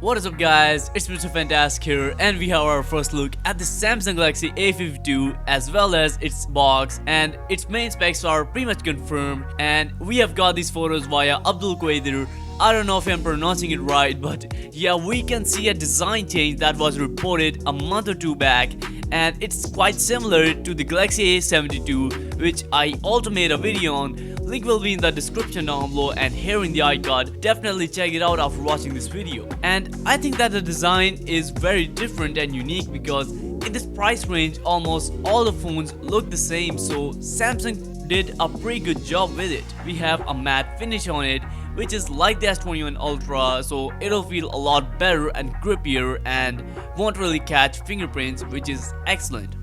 What is up guys, it's Mr. Fantastic here and we have our first look at the Samsung Galaxy A52 as well as its box, and its main specs are pretty much confirmed, and we have got these photos via Abdul Qadir. I don't know if I'm pronouncing it right, but yeah, we can see a design change that was reported a month or two back, and it's quite similar to the Galaxy A72, which I also made a video on. Link will be in the description down below and here in the icon. Definitely check it out after watching this video. And I think that the design is very different and unique because in this price range almost all the phones look the same, so Samsung did a pretty good job with it. We have a matte finish on it, which is like the S21 Ultra, so it'll feel a lot better and grippier and won't really catch fingerprints, which is excellent.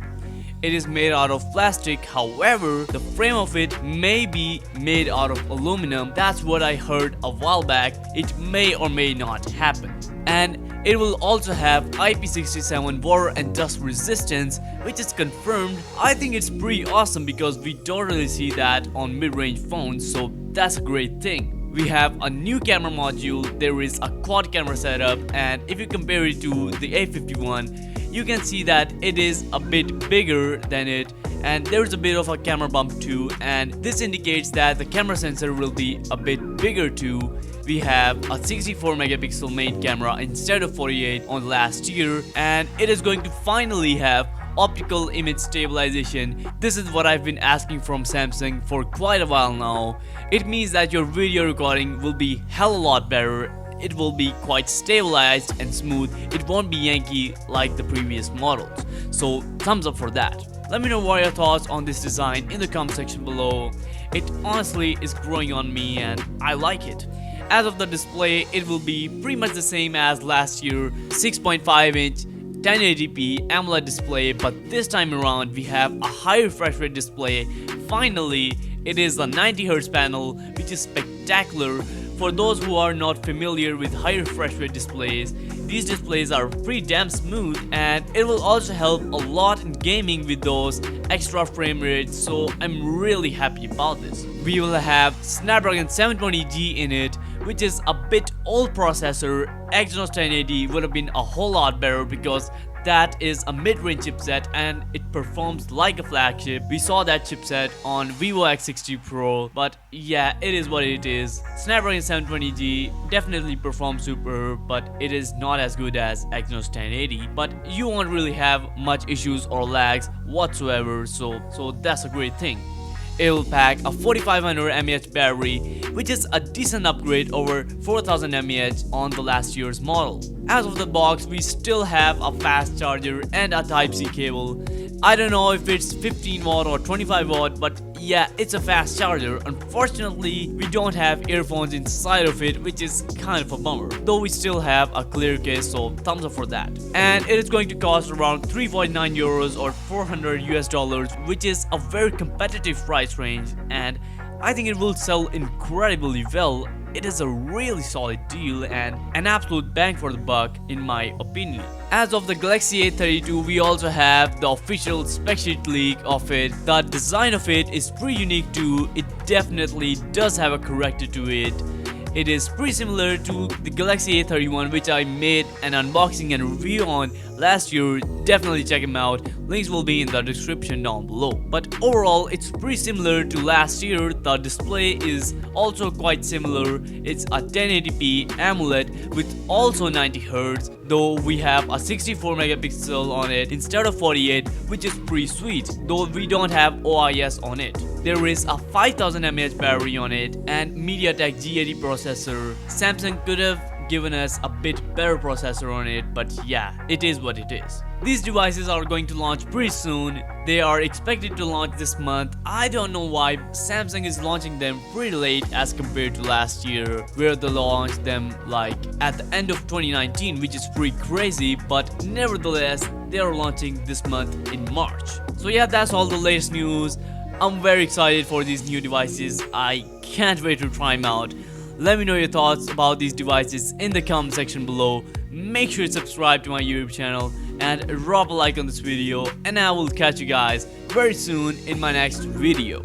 It is made out of plastic, however, the frame of it may be made out of aluminum. That's what I heard a while back. It may or may not happen. And it will also have IP67 water and dust resistance, which is confirmed. I think it's pretty awesome because we don't really see that on mid-range phones, so that's a great thing. We have a new camera module, there is a quad camera setup, and if you compare it to the A51, you can see that it is a bit bigger than it, and there's a bit of a camera bump too, and this indicates that the camera sensor will be a bit bigger too. We have a 64 megapixel main camera instead of 48 on last year, and it is going to finally have optical image stabilization. This is what I've been asking from Samsung for quite a while now. It means that your video recording will be hell a lot better. It will be quite stabilized and smooth. It won't be yanky like the previous models. So thumbs up for that. Let me know what are your thoughts on this design in the comment section below. It honestly is growing on me and I like it. As of the display, it will be pretty much the same as last year, 6.5 inch 1080p AMOLED display, but this time around we have a high refresh rate display. Finally, it is a 90Hz panel, which is spectacular. For those who are not familiar with high refresh rate displays, these displays are pretty damn smooth, and it will also help a lot in gaming with those extra frame rates, so I'm really happy about this. We will have Snapdragon 720G in it, which is a bit old processor. Exynos 1080 would have been a whole lot better because that is a mid-range chipset and it performs like a flagship. We saw that chipset on Vivo X60 Pro, but yeah, it is what it is. Snapdragon 720G definitely performs super, but it is not as good as Exynos 1080, but you won't really have much issues or lags whatsoever, so that's a great thing. It will pack a 4500 mAh battery, which is a decent upgrade over 4000 mAh on the last year's model. As of the box, we still have a fast charger and a Type-C cable. I don't know if it's 15 watt or 25 watt, but yeah, it's a fast charger. Unfortunately, we don't have earphones inside of it, which is kind of a bummer. Though we still have a clear case, so thumbs up for that. And it is going to cost around 349 euros or $400 US, which is a very competitive price range, and I think it will sell incredibly well. It is a really solid deal and an absolute bang for the buck in my opinion. As of the Galaxy A52, we also have the official spec sheet leak of it. The design of it is pretty unique too. It definitely does have a character to it. It is pretty similar to the Galaxy A31, which I made an unboxing and review on last year. Definitely check them out. Links will be in the description down below. But overall, it's pretty similar to last year. The display is also quite similar. It's a 1080p AMOLED with also 90Hz, though we have a 64 megapixel on it instead of 48, which is pretty sweet, though we don't have OIS on it. There is a 5000 mAh battery on it and MediaTek G80 processor. Samsung could have given us a bit better processor on it, but yeah, it is what it is. These devices are going to launch pretty soon. They are expected to launch this month. I don't know why Samsung is launching them pretty late as compared to last year, where they launched them like at the end of 2019, which is pretty crazy, but nevertheless, they are launching this month in March. So yeah, that's all the latest news. I'm very excited for these new devices. I can't wait to try them out. Let me know your thoughts about these devices in the comment section below. Make sure to subscribe to my YouTube channel and drop a like on this video, and I will catch you guys very soon in my next video.